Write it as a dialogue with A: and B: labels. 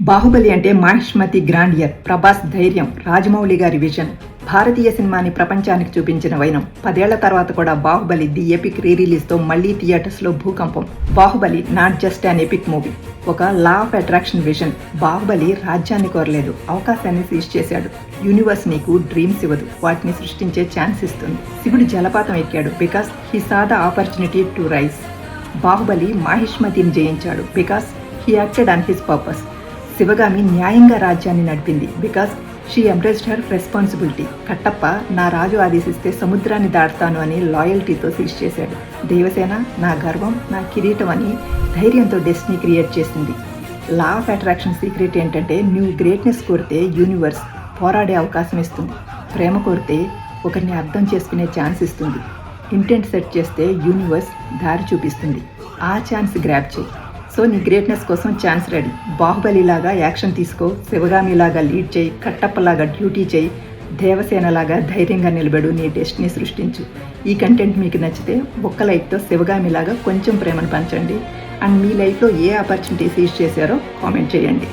A: బాహుబలి అంటే మహిష్మతి గ్రాండియర్, ప్రభాస్ ధైర్యం, రాజమౌళి గారి విజన్, భారతీయ సినిమాని ప్రపంచానికి చూపించిన వైనం. 10 ఏళ్ల తర్వాత కూడా బాహుబలి ది ఎపిక్ రీరిలీజ్తో మళ్లీ థియేటర్స్లో భూకంపం. Baahubali not just an epic movie, ఒక law of attraction vision. Baahubali రాజ్యాన్ని కోరలేదు, అవకాశాన్ని సీజ్ చేశాడు. యూనివర్స్ నీకు డ్రీమ్స్ ఇవ్వదు, వాటిని సృష్టించే ఛాన్స్ ఇస్తుంది. శివుడు జలపాతం ఎక్కాడు because he saw the opportunity to rise. Baahubali మహిష్మతిని జయించాడు because he acted on his purpose. Sivagami న్యాయంగా రాజ్యాన్ని నడిపింది because she embraced her responsibility. Kattappa నా రాజు ఆదేశిస్తే సముద్రాన్ని దాటుతాను అని లాయల్టీతో సీజ్ చేశాడు. దేవసేన నా గర్వం, నా కిరీటం అని ధైర్యంతో డెస్టినీ క్రియేట్ చేసింది. లా ఆఫ్ అట్రాక్షన్ సీక్రెట్ ఏంటంటే నువ్వు గ్రేట్నెస్ కోరితే యూనివర్స్ పోరాడే అవకాశం ఇస్తుంది. ప్రేమ కోరితే ఒకరిని అర్థం చేసుకునే ఛాన్స్ ఇస్తుంది. ఇంటెంట్ సెట్ చేస్తే యూనివర్స్ దారి చూపిస్తుంది. ఆ ఛాన్స్ గ్రాబ్ చేయి. సో నీ గ్రేట్నెస్ కోసం ఛాన్స్ రెడీ. బాహుబలిలాగా యాక్షన్ తీసుకో, శివగామిలాగా లీడ్ చేయి, కట్టప్పలాగా డ్యూటీ చేయి, దేవసేనలాగా ధైర్యంగా నిలబడు, నీ డెస్టినీ సృష్టించు. ఈ కంటెంట్ మీకు నచ్చితే ఒక్క లైక్తో శివగామిలాగా కొంచెం ప్రేమను పంచండి. అండ్ మీ లైఫ్లో ఏ ఆపర్చునిటీ సీజ్ చేశారో కామెంట్ చేయండి.